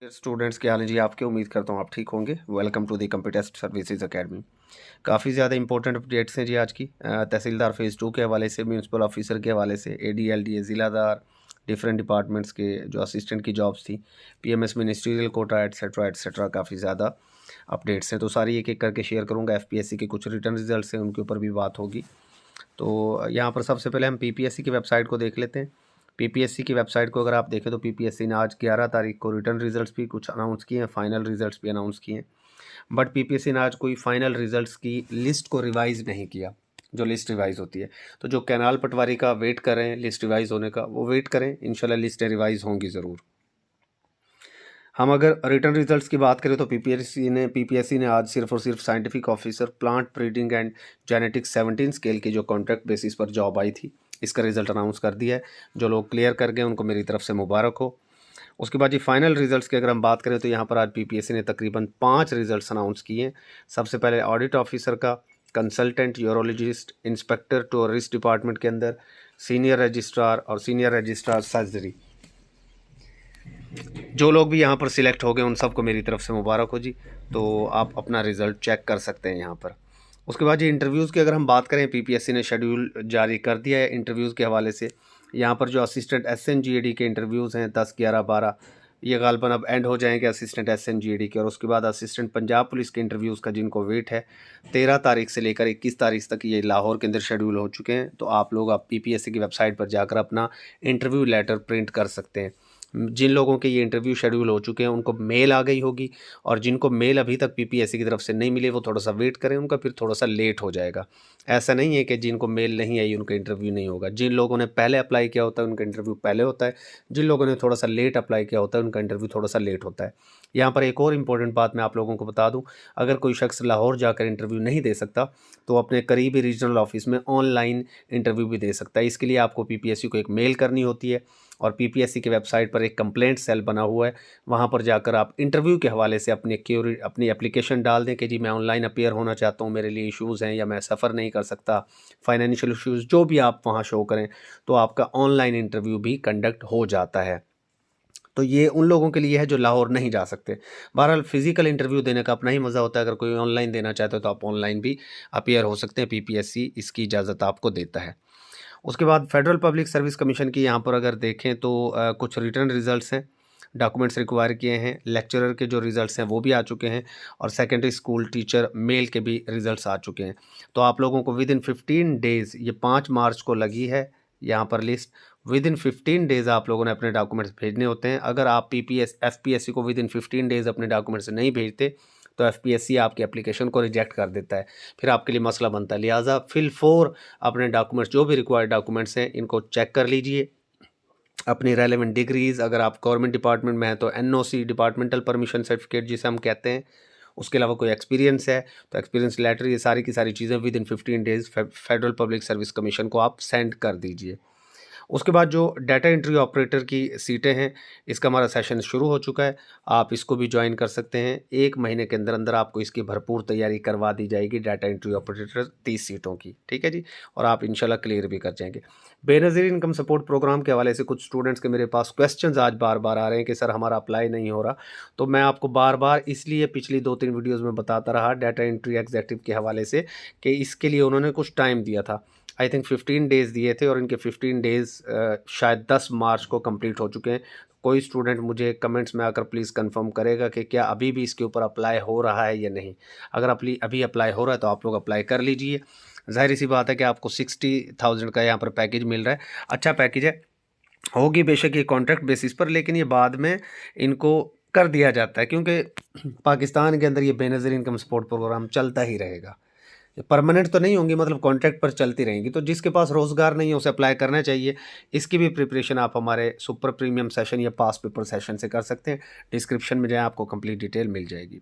Students क्या हाल है जी आपके। उम्मीद करता हूँ आप ठीक होंगे। Welcome to the computer services academy. काफ़ी ज़्यादा इंपॉर्टेंट अपडेट्स हैं जी आज की। तहसीलदार फेज़ 2 के हवाले से, म्यूनसिपल ऑफिसर के हवाले से, ADLDA ज़िलादार, डिफरेंट डिपार्टमेंट्स के जो असिस्टेंट की जॉब्स थी, PMS ministerial quota etcetera etcetera, काफ़ी ज़्यादा अपडेट्स हैं। तो सारी एक एक करके शेयर करूँगा। FPSC के कुछ रिटर्न रिजल्ट्स हैं, उनके ऊपर भी बात होगी। तो यहाँ पर सबसे पहले हम PPSC की वेबसाइट को देख लेते हैं। PPSC की वेबसाइट को अगर आप देखें तो PPSC ने आज 11 तारीख को रिटर्न रिजल्ट्स भी कुछ अनाउंस किए हैं, फाइनल रिजल्ट्स भी अनाउंस किए हैं। बट PPSC ने आज कोई फाइनल रिजल्ट्स की लिस्ट को रिवाइज़ नहीं किया, जो लिस्ट रिवाइज़ होती है। तो जो कैनाल पटवारी का वेट कर रहे हैं लिस्ट रिवाइज़ होने का, वो वेट करें, इंशाल्लाह लिस्टें रिवाइज़ होंगी ज़रूर। हम अगर रिटर्न रिजल्ट्स की बात करें तो PPSC ने आज सिर्फ और सिर्फ scientific officer plant breeding and genetics 17 scale की जो कॉन्ट्रैक्ट बेसिस पर जॉब आई थी, इसका रिजल्ट अनाउंस कर दिया है। जो लोग क्लियर कर गए उनको मेरी तरफ से मुबारक हो। उसके बाद जी फाइनल रिजल्ट्स की अगर हम बात करें तो यहाँ पर आज PPSC ने तकरीबन 5 रिजल्ट्स अनाउंस किए हैं। सबसे पहले ऑडिट ऑफिसर का, consultant urologist, inspector tourist department के अंदर, सीनियर रजिस्ट्रार और सीनियर रजिस्ट्रार सर्जरी। जो लोग भी यहाँ पर सिलेक्ट हो गए उन सबको मेरी तरफ से मुबारक हो जी। तो आप अपना रिज़ल्ट चेक कर सकते हैं यहाँ पर। उसके बाद ये इंटरव्यूज़ की अगर हम बात करें, PPSC ने शेड्यूल जारी कर दिया है इंटरव्यूज़ के हवाले से। यहाँ पर जो असिस्टेंट SNGAD के इंटरव्यूज़ हैं 10, 11, 12, ये गालबन अब एंड हो जाएंगे असिस्टेंट SNGAD के। और उसके बाद असिस्टेंट पंजाब पुलिस के इंटरव्यूज़ का जिनको वेट है 13 तारीख से लेकर 21 तारीख तक ये लाहौर के अंदर शेड्यूल हो चुके हैं। तो आप लोग PPSC की वेबसाइट पर जाकर अपना इंटरव्यू लेटर प्रिंट कर सकते हैं। जिन लोगों के ये इंटरव्यू शेड्यूल हो चुके हैं उनको मेल आ गई होगी, और जिनको मेल अभी तक PPSC की तरफ से नहीं मिले वो थोड़ा सा वेट करें, उनका फिर थोड़ा सा लेट हो जाएगा। ऐसा नहीं है कि जिनको मेल नहीं आई उनका इंटरव्यू नहीं होगा। जिन लोगों ने पहले अप्लाई किया होता है उनका इंटरव्यू पहले होता है, जिन लोगों ने थोड़ा सा लेट अप्लाई किया होता है उनका इंटरव्यू थोड़ा सा लेट होता है। यहाँ पर एक और इम्पॉर्टेंट बात मैं आप लोगों को बता दूँ, अगर कोई शख्स लाहौर जाकर इंटरव्यू नहीं दे सकता तो अपने करीबी रीजनल ऑफिस में ऑनलाइन इंटरव्यू भी दे सकता है। इसके लिए आपको PPSC को एक मेल करनी होती है, और PPSC की वेबसाइट पर एक कंप्लेंट सेल बना हुआ है, वहाँ पर जाकर आप इंटरव्यू के हवाले से अपनी एप्लीकेशन डाल दें कि जी मैं ऑनलाइन अपीयर होना चाहता हूँ, मेरे लिए इश्यूज़ हैं या मैं सफ़र नहीं कर सकता, फाइनेंशियल इश्यूज़ जो भी आप वहाँ शो करें, तो आपका ऑनलाइन इंटरव्यू भी कंडक्ट हो जाता है। तो ये उन लोगों के लिए है जो लाहौर नहीं जा सकते। बहरहाल फ़िज़िकल इंटरव्यू देने का अपना ही मज़ा होता है। अगर कोई ऑनलाइन देना चाहते हो तो आप ऑनलाइन भी अपीयर हो सकते हैं, PPSC इसकी इजाज़त आपको देता है। उसके बाद फेडरल पब्लिक सर्विस कमीशन की यहाँ पर अगर देखें तो कुछ रिटर्न रिजल्ट्स हैं, डॉक्यूमेंट्स रिक्वायर किए हैं। लेक्चरर के जो रिजल्ट्स हैं वो भी आ चुके हैं, और सेकेंडरी स्कूल टीचर मेल के भी रिजल्ट्स आ चुके हैं। तो आप लोगों को विद इन 15 डेज़, ये 5 मार्च को लगी है यहाँ पर लिस्ट, विद इन 15 डेज़ आप लोगों ने अपने डॉक्यूमेंट्स भेजने होते हैं। अगर आप FPSC को विद इन 15 डेज़ अपने डॉक्यूमेंट्स नहीं भेजते तो FPSC आपकी एप्लीकेशन को रिजेक्ट कर देता है, फिर आपके लिए मसला बनता है। लिहाजा फिल 4 अपने डॉक्यूमेंट्स, जो भी रिक्वायर्ड डॉक्यूमेंट्स हैं, इनको चेक कर लीजिए। अपनी रेलेवेंट डिग्रीज़, अगर आप गवर्नमेंट डिपार्टमेंट में हैं तो NOC, डिपार्टमेंटल परमिशन सर्टिफिकेट जिसे हम कहते हैं। उसके अलावा कोई एक्सपीरियंस है तो एक्सपीरियंस लेटर, ये सारी की सारी चीज़ें with in 15 days federal public service commission को आप सेंड कर दीजिए। उसके बाद जो डाटा एंट्री ऑपरेटर की सीटें हैं, इसका हमारा सेशन शुरू हो चुका है। आप इसको भी ज्वाइन कर सकते हैं। 1 महीने के अंदर अंदर आपको इसकी भरपूर तैयारी करवा दी जाएगी, डाटा एंट्री ऑपरेटर 30 सीटों की, ठीक है जी। और आप इंशाल्लाह क्लियर भी कर जाएंगे। बेनज़ीर इनकम सपोर्ट प्रोग्राम के हवाले से कुछ स्टूडेंट्स के मेरे पास क्वेश्चंस आज बार बार आ रहे हैं कि सर हमारा अप्लाई नहीं हो रहा। तो मैं आपको बार बार इसलिए पिछली 2-3 वीडियोज़ में बताता रहा डाटा एंट्री एग्जीक्यूटिव के हवाले से, कि इसके लिए उन्होंने कुछ टाइम दिया था। आई थिंक 15 डेज़ दिए थे, और इनके 15 डेज़ शायद 10 मार्च को कंप्लीट हो चुके हैं। कोई स्टूडेंट मुझे कमेंट्स में आकर प्लीज़ कंफर्म करेगा कि क्या अभी भी इसके ऊपर अप्लाई हो रहा है या नहीं। अगर अभी अप्लाई हो रहा है तो आप लोग अप्लाई कर लीजिए। ज़ाहिर सी बात है कि आपको 60,000 का यहाँ पर पैकेज मिल रहा है। अच्छा पैकेज है, होगी बेशक ये कॉन्ट्रैक्ट बेसिस पर, लेकिन ये बाद में इनको कर दिया जाता है, क्योंकि पाकिस्तान के अंदर ये बेनज़ीर इनकम सपोर्ट प्रोग्राम चलता ही रहेगा। परमानेंट तो नहीं होंगी, मतलब कॉन्ट्रैक्ट पर चलती रहेंगी। तो जिसके पास रोज़गार नहीं है उसे अप्लाई करना चाहिए। इसकी भी प्रिपरेशन आप हमारे सुपर प्रीमियम सेशन या पास पेपर सेशन से कर सकते हैं। डिस्क्रिप्शन में जाए, आपको कंप्लीट डिटेल मिल जाएगी।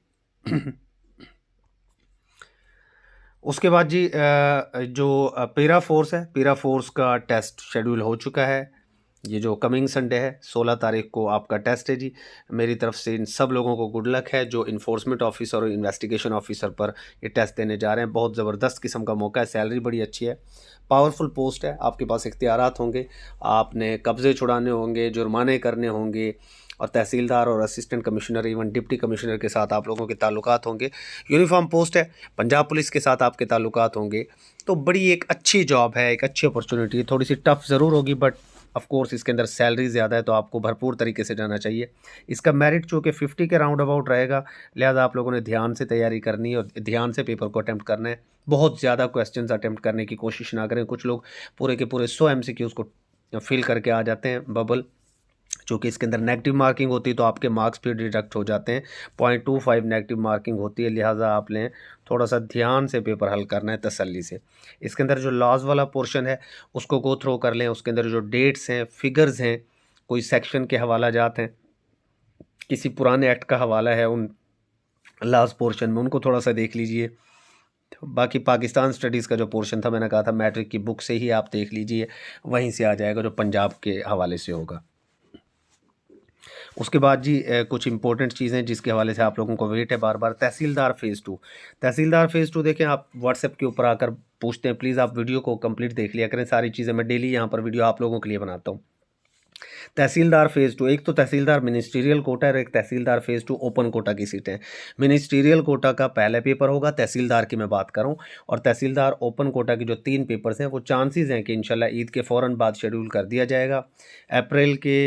उसके बाद जी जो पेरा फोर्स है, पेरा फोर्स का टेस्ट शेड्यूल हो चुका है। ये जो कमिंग संडे है 16 तारीख को आपका टेस्ट है जी। मेरी तरफ से इन सब लोगों को गुड लक है जो इन्फोर्समेंट ऑफिसर और इन्वेस्टिगेशन ऑफिसर पर ये टेस्ट देने जा रहे हैं। बहुत ज़बरदस्त किस्म का मौका है, सैलरी बड़ी अच्छी है, पावरफुल पोस्ट है, आपके पास इख्तियारात होंगे, आपने कब्ज़े छुड़ाने होंगे, जुर्माने करने होंगे, और तहसीलदार और assistant commissioner even deputy commissioner के साथ आप लोगों के ताल्लुकात होंगे। यूनिफॉर्म पोस्ट है, पंजाब पुलिस के साथ आपके ताल्लुकात होंगे। तो बड़ी एक अच्छी जॉब है, एक अच्छी अपॉर्चुनिटी है। थोड़ी सी टफ ज़रूर होगी बट ऑफ कोर्स इसके अंदर सैलरी ज़्यादा है, तो आपको भरपूर तरीके से जाना चाहिए। इसका मेरिट चूँकि 50 के राउंड अबाउट रहेगा, लिहाजा आप लोगों ने ध्यान से तैयारी करनी है और ध्यान से पेपर को अटैम्प्ट करना है। बहुत ज़्यादा क्वेश्चंस अटैम्प्ट करने की कोशिश ना करें। कुछ लोग पूरे के पूरे 100 MCQs को फिल करके आ जाते हैं बबल, चूँकि इसके अंदर नेगेटिव मार्किंग होती है तो आपके मार्क्स भी डिडक्ट हो जाते हैं। 0.25 नेगेटिव मार्किंग होती है, लिहाजा आपने थोड़ा सा ध्यान से पेपर हल करना है तसल्ली से। इसके अंदर जो लॉज वाला पोर्शन है उसको गो थ्रो कर लें। उसके अंदर जो डेट्स हैं, फिगर्स हैं, कोई सेक्शन के हवाला जात हैं, किसी पुराने एक्ट का हवाला है उन लास्ट पोर्शन में, उनको थोड़ा सा देख लीजिए। बाकी पाकिस्तान स्टडीज़ का जो पोर्शन था, मैंने कहा था मैट्रिक की बुक से ही आप देख लीजिए, वहीं से आ जाएगा जो पंजाब के हवाले से होगा। उसके बाद जी कुछ इंपॉर्टेंट चीज़ें जिसके हवाले से आप लोगों को वेट है बार बार, तहसीलदार फ़ेज़ 2। तहसीलदार फ़ेज़ 2 देखें, आप व्हाट्सएप के ऊपर आकर पूछते हैं, प्लीज़ आप वीडियो को कंप्लीट देख लिया करें। सारी चीज़ें मैं डेली यहाँ पर वीडियो आप लोगों के लिए बनाता हूँ। तहसीलदार फ़ेज़ 2, एक तो तहसीलदार मिनिस्ट्रियल कोटा है और एक तहसीलदार फ़ेज़ 2 ओपन कोटा की सीटें हैं। मिनिस्ट्रियल कोटा का पहला पेपर होगा, तहसीलदार की मैं बात कर रहा हूँ, और तहसीलदार ओपन कोटा की जो 3 पेपर्स हैं वो चांसेस हैं कि इंशाल्लाह ईद के फ़ौरन बाद शेड्यूल कर दिया जाएगा। अप्रैल के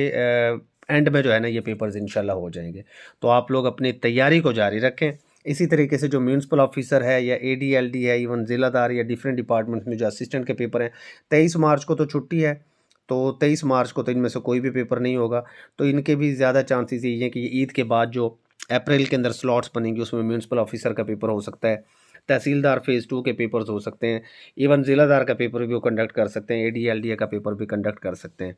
एंड में जो है ना ये पेपर्स इंशाल्लाह हो जाएंगे। तो आप लोग अपनी तैयारी को जारी रखें। इसी तरीके से जो म्यूनसिपल ऑफिसर है या ADLD है, इवन ज़िलादार या डिफरेंट डिपार्टमेंट्स में जो असिस्टेंट के पेपर हैं, 23 मार्च को तो छुट्टी है, तो 23 मार्च को तो इनमें से कोई भी पेपर नहीं होगा। तो इनके भी ज़्यादा चांसेस यही हैं कि ईद के बाद जो अप्रैल के अंदर स्लॉट्स बनेंगे उसमें म्यूनसिपल ऑफिसर का पेपर हो सकता है, तहसीलदार फ़ेज़ 2 के पेपर्स हो सकते हैं, इवन ज़िलादार का पेपर भी वो कंडक्ट कर सकते हैं, ADLDA का पेपर भी कंडक्ट कर सकते हैं।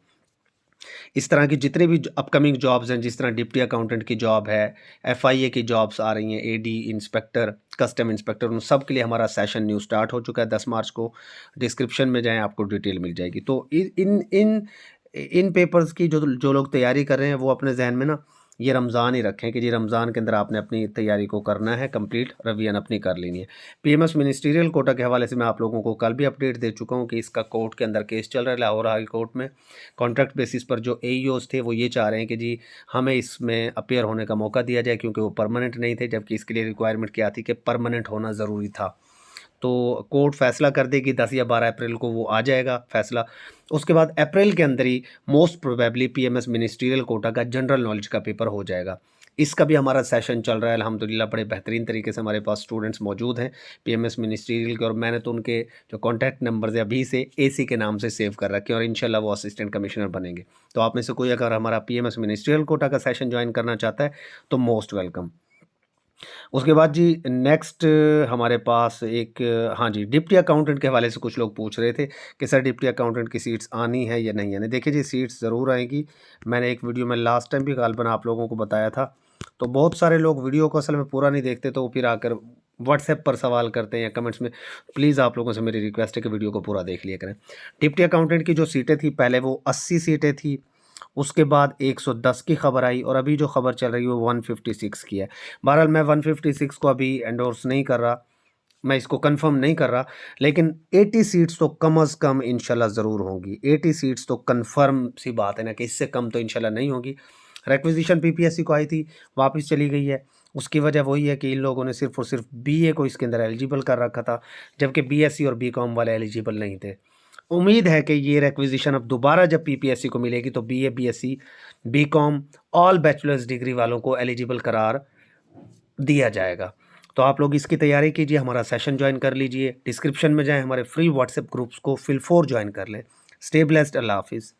इस तरह की जितने भी अपकमिंग जॉब्स हैं, जिस तरह डिप्टी अकाउंटेंट की जॉब है, FIA की जॉब्स आ रही हैं, AD इंस्पेक्टर, कस्टम इंस्पेक्टर, उन सब के लिए हमारा सेशन न्यू स्टार्ट हो चुका है 10 मार्च को। डिस्क्रिप्शन में जाएँ, आपको डिटेल मिल जाएगी। तो इन इन इन पेपर्स की जो लोग तैयारी कर रहे हैं वो अपने जहन में ना ये रमज़ान ही रखें कि जी रमज़ान के अंदर आपने अपनी तैयारी को करना है, कंप्लीट रिवीजन अपनी कर लेनी है। PMS मिनिस्ट्रियल कोटा के हवाले से मैं आप लोगों को कल भी अपडेट दे चुका हूँ कि इसका कोर्ट के अंदर केस चल रहा है लाहौर हाई कोर्ट में। कॉन्ट्रैक्ट बेसिस पर जो AEOs थे वो ये चाह रहे हैं कि जी हमें इसमें अपीयर होने का मौका दिया जाए, क्योंकि वो परमानेंट नहीं थे, जबकि इसके लिए रिक्वायरमेंट क्या थी कि परमानेंट होना ज़रूरी था। तो कोर्ट फैसला कर देगी 10 या 12 अप्रैल को वो आ जाएगा फैसला। उसके बाद अप्रैल के अंदर ही most probably PMS ministerial quota का जनरल नॉलेज का पेपर हो जाएगा। इसका भी हमारा सेशन चल रहा है अल्हम्दुलिल्लाह, बड़े बेहतरीन तरीके से हमारे पास स्टूडेंट्स मौजूद हैं PMS मिनिस्ट्रियल के, और मैंने तो उनके जो कॉन्टैक्ट नंबर्स अभी से AC के नाम से सेव कर रखे हैं और इंशाल्लाह वो असिस्टेंट कमिश्नर बनेंगे। तो आप में से कोई अगर हमारा PMS मिनिस्ट्रियल कोटा का सेशन ज्वाइन करना चाहता है तो मोस्ट वेलकम। उसके बाद जी नेक्स्ट हमारे पास एक, हाँ जी, डिप्टी अकाउंटेंट के हवाले से कुछ लोग पूछ रहे थे कि सर डिप्टी अकाउंटेंट की सीट्स आनी है या नहीं आनी। देखिए जी सीट्स ज़रूर आएंगी। मैंने एक वीडियो में लास्ट टाइम भी गालबन आप लोगों को बताया था। तो बहुत सारे लोग वीडियो को असल में पूरा नहीं देखते, तो फिर आकर व्हाट्सएप पर सवाल करते हैं या कमेंट्स में। प्लीज़ आप लोगों से मेरी रिक्वेस्ट है कि वीडियो को पूरा देख लिया करें। डिप्टी अकाउंटेंट की जो सीटें थी पहले वो 80 सीटें थी, उसके बाद 110 की खबर आई और अभी जो खबर चल रही है वो 156 की है। बहरहाल मैं 156 को अभी एंडोर्स नहीं कर रहा, मैं इसको कंफर्म नहीं कर रहा, लेकिन 80 सीट्स तो कम अज़ कम इंशाल्लाह ज़रूर होंगी। 80 सीट्स तो कंफर्म सी बात है ना कि इससे कम तो इंशाल्लाह नहीं होगी। रिक्विजिशन PPSC को आई थी, वापस चली गई है। उसकी वजह वही है कि इन लोगों ने सिर्फ और सिर्फ BA को इसके अंदर एलिजिबल कर रखा था, जबकि BSc और BCom वाले एलिजिबल नहीं थे। उम्मीद है कि ये रिक्विजिशन अब दोबारा जब PPSC को मिलेगी तो BA BSc BCom all bachelors degree वालों को एलिजिबल करार दिया जाएगा। तो आप लोग इसकी तैयारी कीजिए, हमारा सेशन ज्वाइन कर लीजिए, डिस्क्रिप्शन में जाएं, हमारे फ्री व्हाट्सएप ग्रुप्स को फिल 4 ज्वाइन कर लें। स्टे ब्लेस्ड, अल्लाह हाफिज़।